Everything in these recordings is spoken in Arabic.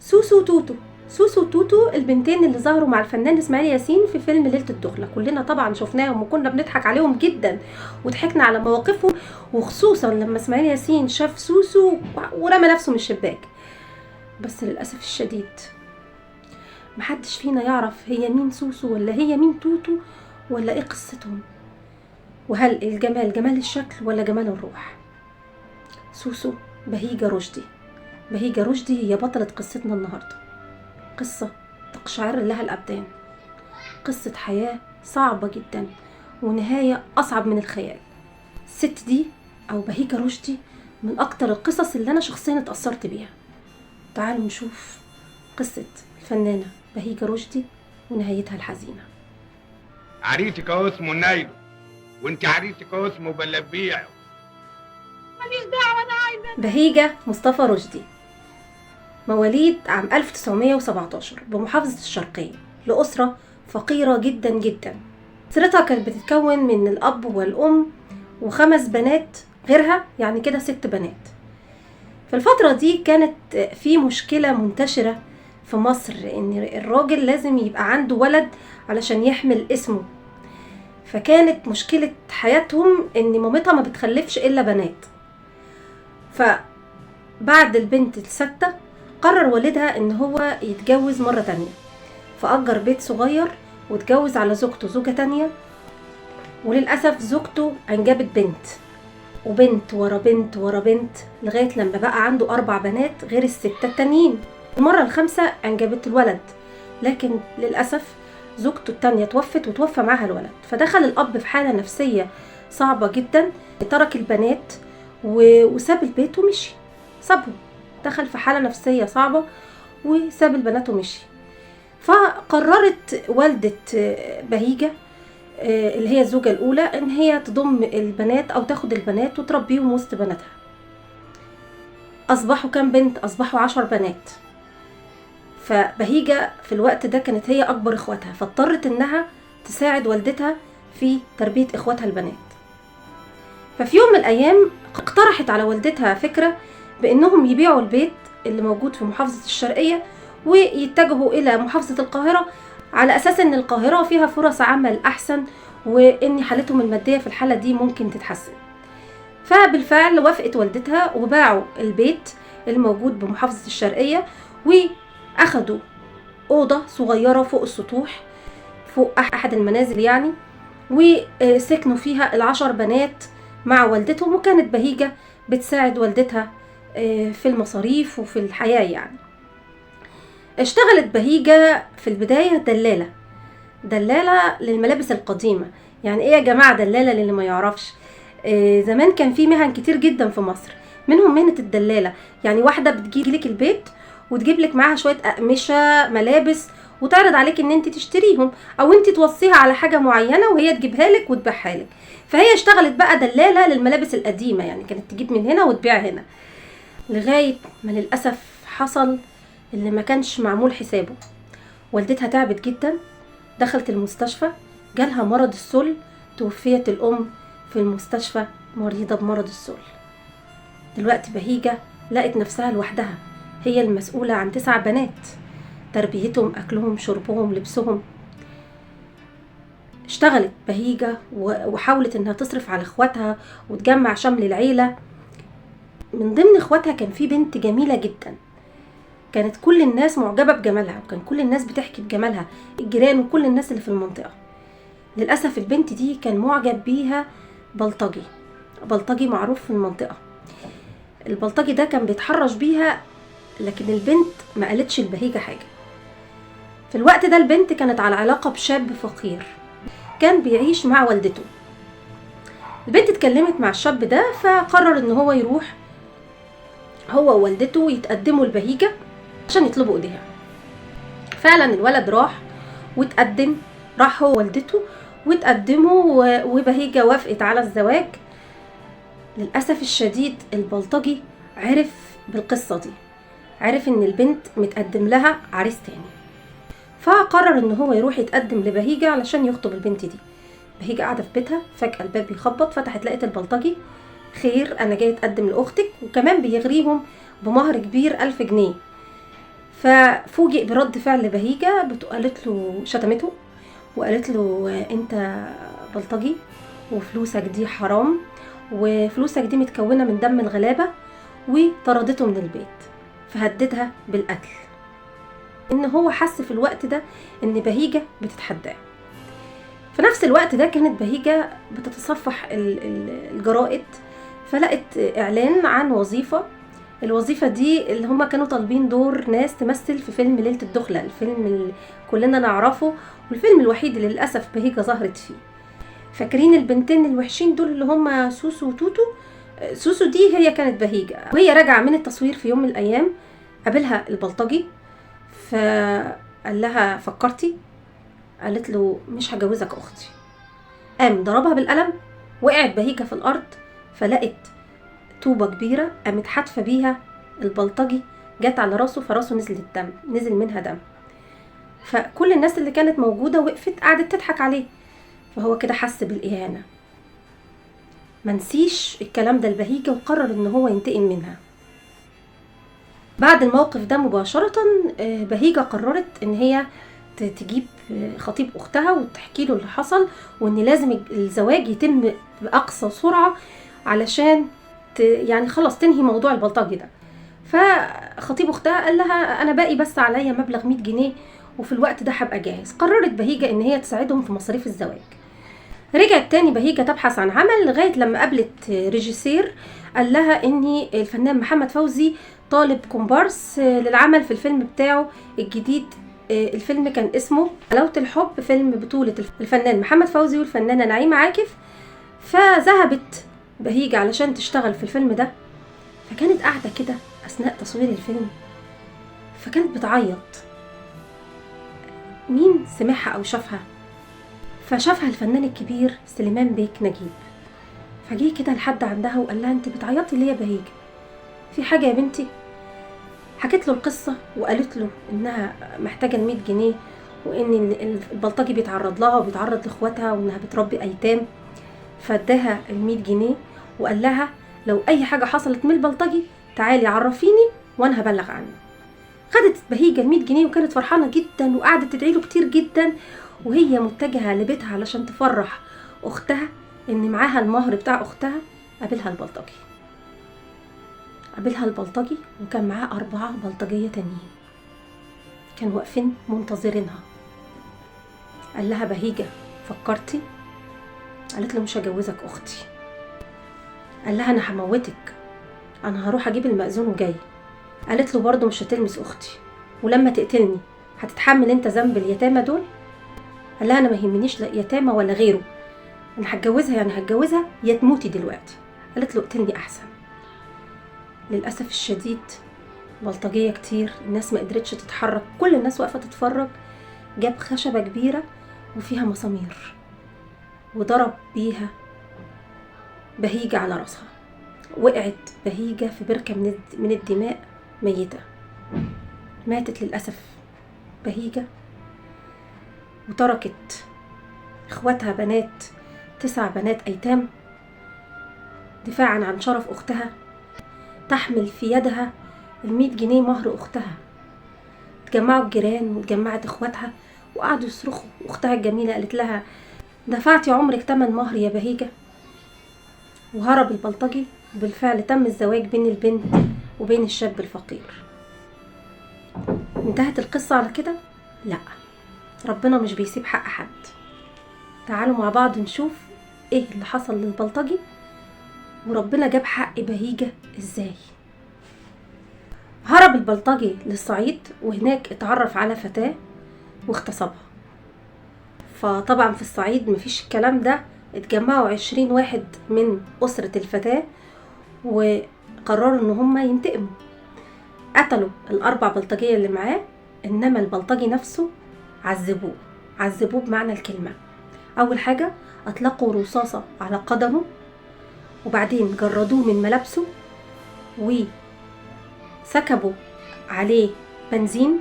سوسو وتوتو. سوسو وتوتو البنتين اللي ظهروا مع الفنان اسماعيل ياسين في فيلم ليلة الدخلة، كلنا طبعا شفناهم وكنا بنضحك عليهم جدا وضحكنا على مواقفهم، وخصوصا لما اسماعيل ياسين شاف سوسو ورمى نفسه من الشباك. بس للأسف الشديد محدش فينا يعرف هي مين سوسو ولا هي مين توتو ولا ايه قصتهم، وهل الجمال جمال الشكل ولا جمال الروح. سوسو بهيجة رشدي. بهيجة رشدي هي بطلة قصتنا النهاردة، قصة تقشعر لها الأبدان، قصة حياة صعبة جدا ونهاية أصعب من الخيال. الست دي أو بهيجة رشدي من أكتر القصص اللي أنا شخصيا اتأثرت بيها. تعالوا نشوف قصة الفنانة بهيجة رشدي ونهايتها الحزينة. عريسك اهو اسمه نايلو، وانت عريسك اهو اسمه بلبيع. ماليش دعوة، أنا عايزة. بهيجة مصطفى رشدي مواليد عام 1917 بمحافظة الشرقية، لأسرة فقيرة جدا جدا. أسرتها كانت بتتكون من الأب والأم و5 بنات غيرها، يعني كده 6 بنات. في الفترة دي كانت في مشكلة منتشرة في مصر، إن الراجل لازم يبقى عنده ولد علشان يحمل اسمه. فكانت مشكلة حياتهم إن مامتها ما بتخلفش إلا بنات. فبعد البنت الستة قرر والدها إن هو يتجوز مرة تانية، فأجر بيت صغير واتجوز على زوجته زوجة تانية. وللأسف زوجته أنجبت بنت وبنت ورا بنت ورا بنت لغاية لما بقى عنده 4 بنات غير ال6 التانيين. المرة ال5 أنجبت الولد، لكن للأسف زوجته التانية توفت وتوفى معها الولد. فدخل الأب في حالة نفسية صعبة جدا، ترك البنات وساب البيت ومشي، سابهم، دخل في حالة نفسية صعبة وساب البنات ومشي. فقررت والدة بهيجة اللي هي الزوجة الأولى إن هي تضم البنات أو تاخد البنات وتربيهم وسط بناتها. أصبحوا كام بنت؟ أصبحوا 10 بنات. فبهيجة في الوقت ده كانت هي أكبر إخواتها، فاضطرت إنها تساعد والدتها في تربية إخواتها البنات. ففي يوم من الأيام اقترحت على والدتها فكرة بإنهم يبيعوا البيت اللي موجود في محافظة الشرقية ويتجهوا إلى محافظة القاهرة، على أساس إن القاهرة فيها فرص عمل أحسن وإن حالتهم المادية في الحالة دي ممكن تتحسن. فبالفعل وافقت والدتها وباعوا البيت الموجود بمحافظة الشرقية، وأخدوا أوضة صغيرة فوق السطوح، فوق أحد المنازل يعني، وسكنوا فيها ال10 بنات مع والدتهم. وكانت بهيجة بتساعد والدتها في المصاريف وفي الحياة يعني. اشتغلت بهيجة في البداية دلالة للملابس القديمة. يعني ايه يا جماعة دلالة للي ما يعرفش؟ زمان كان في مهن كتير جدا في مصر، منهم مهنة الدلالة. يعني واحدة بتجيب لك البيت وتجيب لك معاها شوية أقمشة ملابس وتعرض عليك ان انت تشتريهم، او انت توصيها على حاجة معينة وهي تجيبها لك وتبيعها لك. فهي اشتغلت بقى دلالة للملابس القديمة، يعني كانت تجيب من هنا وتبيع هنا، لغاية ما للأسف حصل اللي ما كانش معمول حسابه. والدتها تعبت جدا، دخلت المستشفى، جالها مرض السل، توفيت الأم في المستشفى مريضة بمرض السل. دلوقتي بهيجة لقت نفسها لوحدها، هي المسؤولة عن 9 بنات، تربيتهم، أكلهم، شربهم، لبسهم. اشتغلت بهيجة وحاولت انها تصرف على اخواتها وتجمع شمل العيلة. من ضمن اخواتها كان في بنت جميلة جدا، كانت كل الناس معجبة بجمالها، وكان كل الناس بتحكي بجمالها، الجيران وكل الناس اللي في المنطقة. للأسف البنت دي كان معجب بيها بلطجي معروف في المنطقة. البلطجي ده كان بيتحرش بيها، لكن البنت ما قالتش لبهيجة حاجة. في الوقت ده البنت كانت على علاقة بشاب فقير كان بيعيش مع والدته. البنت اتكلمت مع الشاب ده، فقرر ان هو يروح هو ووالدته يتقدموا لبهيجة عشان يطلبوا ايديها. فعلا الولد راح هو ووالدته واتقدموا، وبهيجة وافقت على الزواج. للأسف الشديد البلطجي عرف بالقصة دي، عرف ان البنت متقدم لها عريس تاني، فقرر ان هو يروح يتقدم لبهيجة علشان يخطب البنت دي. بهيجة قاعدة في بيتها، فجأة الباب بيخبط، فتحت لقيت البلطجي: خير، انا جاي اتقدم لاختك، وكمان بيغريهم بمهر كبير 1000 جنيه. ففوجئ برد فعل بهيجة، قالت له، شتمته وقالت له انت بلطجي وفلوسك دي حرام وفلوسك دي متكونة من دم الغلابة، وطردته من البيت، فهددها بالقتل. ان هو حس في الوقت ده ان بهيجة بتتحداه. في نفس الوقت ده كانت بهيجة بتتصفح الجرائد، فلقت اعلان عن وظيفة. الوظيفة دي اللي هما كانوا طالبين دور ناس تمثل في فيلم ليلة الدخلة، الفيلم اللي كلنا نعرفه والفيلم الوحيد اللي للأسف بهيجة ظهرت فيه. فاكرين البنتين الوحشين دول اللي هما سوسو وتوتو؟ سوسو دي هي كانت بهيجة. وهي راجعة من التصوير في يوم من الأيام قابلها البلطجي، فقال لها فكرتي؟ قالت له مش هجوزك أختي. قام ضربها بالقلم، وقعت بهيجة في الأرض، فلقت طوبة كبيرة قامت حادفة بيها البلطجي، جت على راسه، فراسه نزل منها دم. فكل الناس اللي كانت موجودة وقفت قعدت تضحك عليه، فهو كده حس بالإهانة. منسيش الكلام ده لبهيجة وقرر ان هو ينتقم منها. بعد الموقف ده مباشرة بهيجة قررت ان هي تجيب خطيب اختها وتحكي له اللي حصل، وان لازم الزواج يتم بأقصى سرعة علشان يعني خلاص تنهي موضوع البلطجي ده. فخطيب اختها قال لها انا باقي بس عليا مبلغ 100 جنيه وفي الوقت ده هبقى جاهز. قررت بهيجة ان هي تساعدهم في مصاريف الزواج. رجعت تاني بهيجة تبحث عن عمل لغاية لما قابلت ريجيسير قال لها ان الفنان محمد فوزي طالب كومبارس للعمل في الفيلم بتاعه الجديد. الفيلم كان اسمه حلاوة الحب، فيلم بطولة الفنان محمد فوزي والفنانة نعيمة عاكف. فذهبت بهيجة علشان تشتغل في الفيلم ده، فكانت قاعدة كده أثناء تصوير الفيلم، فكانت بتعيط. مين سمعها أو شافها؟ فشافها الفنان الكبير سليمان بيك نجيب، فجيه كده لحد عندها وقال لها انت بتعيطي ليه يا بهيجة؟ في حاجة يا بنتي؟ حكت له القصة وقالت له انها محتاجة 100 جنيه، وان البلطجي بيتعرض لها وبيتعرض لاخواتها وانها بتربي ايتام. فاداها 100 جنيه وقال لها لو اي حاجة حصلت من البلطجي تعالي عرفيني وانا هبلغ عنه. خدت بهيجة 100 جنيه وكانت فرحانة جدا وقعدت تدعي له كتير جدا، وهي متجهة لبيتها علشان تفرح اختها ان معاها المهر بتاع اختها. قابلها البلطجي وكان معاه 4 بلطجية تانيين كانوا واقفين منتظرينها. قال لها بهيجة فكرتي؟ قالت له مش هجوزك اختي. قال لها انا هموتك، انا هروح اجيب المأذون وجاي. قالت له برضه مش هتلمس اختي، ولما تقتلني هتتحمل انت ذنب اليتامى دول؟ قال لها انا ما يهمنيش لا يتامى ولا غيره، انا هتجوزها يعني هتجوزها يا تموتي دلوقتي. قالت له اقتلني احسن. للاسف الشديد بلطجيه كتير، الناس ما قدرتش تتحرك، كل الناس واقفه تتفرج. جاب خشبه كبيره وفيها مسامير وضرب بيها بهيجة على راسها. وقعت بهيجة في بركه من الدماء ميته. ماتت للاسف بهيجة، وتركت اخواتها بنات 9 بنات ايتام دفاعا عن شرف اختها، تحمل في يدها 100 جنيه مهر اختها. اتجمعوا الجيران واتجمعت اخواتها وقعدوا يصرخوا، واختها الجميله قالت لها دفعتي عمرك تمن مهر يا بهيجة. وهرب البلطجي، وبالفعل تم الزواج بين البنت وبين الشاب الفقير. انتهت القصه على كده؟ لا، ربنا مش بيسيب حق حد. تعالوا مع بعض نشوف ايه اللي حصل للبلطجي وربنا جاب حق بهيجة ازاي. هرب البلطجي للصعيد، وهناك اتعرف على فتاة واغتصبها. فطبعا في الصعيد مفيش الكلام ده، اتجمعوا 20 واحد من أسرة الفتاة وقرروا ان هم ينتقموا. قتلوا ال4 بلطجية اللي معاه، انما البلطجي نفسه عذبوه بمعنى الكلمة. اول حاجة اطلقوا رصاصة على قدمه، وبعدين جردوه من ملابسه وسكبوا عليه بنزين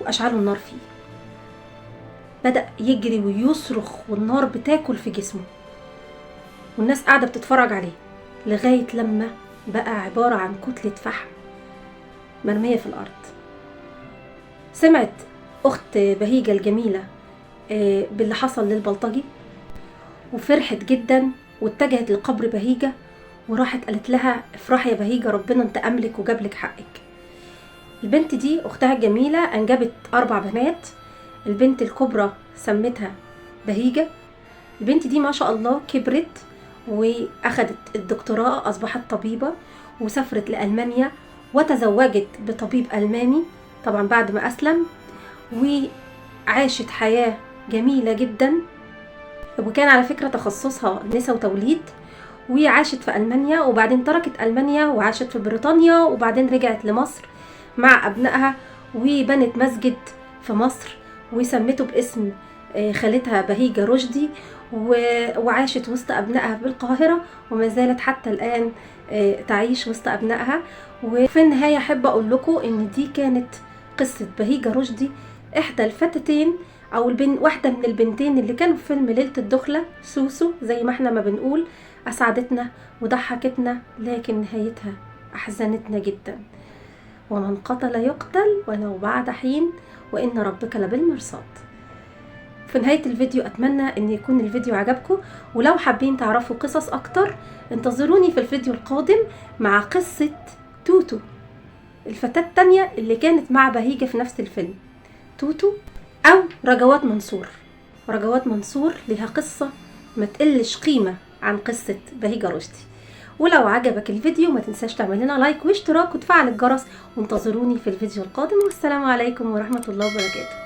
واشعلوا النار فيه. بدأ يجري ويصرخ والنار بتاكل في جسمه، والناس قاعدة بتتفرج عليه لغاية لما بقى عبارة عن كتلة فحم مرمية في الأرض. سمعت أخت بهيجة الجميلة باللي حصل للبلطجي وفرحت جدا، واتجهت لقبر بهيجة وراحت قالت لها افرحي يا بهيجة، ربنا انتقم لك وجاب لك حقك. البنت دي أختها الجميلة أنجبت 4 بنات. البنت الكبرى سمتها بهيجة. البنت دي ما شاء الله كبرت وأخدت الدكتوراه، أصبحت طبيبة وسافرت لألمانيا وتزوجت بطبيب ألماني طبعا بعد ما أسلم، وعاشت حياة جميلة جدا. وكان على فكرة تخصصها نساء وتوليد، وعاشت في ألمانيا وبعدين تركت ألمانيا وعاشت في بريطانيا وبعدين رجعت لمصر مع أبنائها وبنت مسجد في مصر وسمته باسم خالتها بهيجة رشدي، وعاشت وسط أبنائها بالقاهرة وما زالت حتى الآن تعيش وسط أبنائها. وفي النهاية أحب أقول لكم إن دي كانت قصة بهيجة رشدي، إحدى الفتاتين أو واحدة من البنتين اللي كانوا في فيلم ليلة الدخلة، سوسو زي ما احنا ما بنقول. أسعدتنا وضحكتنا، لكن نهايتها أحزنتنا جدا. ومن قتل يقتل ولو بعد حين، وإن ربك لبالمرصاد. في نهاية الفيديو أتمنى أن يكون الفيديو عجبكم، ولو حابين تعرفوا قصص أكتر انتظروني في الفيديو القادم مع قصة توتو، الفتاة التانية اللي كانت مع بهيجة في نفس الفيلم، توتو أو رجوات منصور. رجوات منصور لها قصة ما تقلش قيمة عن قصة بهيجة رشدي. ولو عجبك الفيديو ما تنساش تعمل لنا لايك واشتراك وتفعل الجرس، وانتظروني في الفيديو القادم، والسلام عليكم ورحمة الله وبركاته.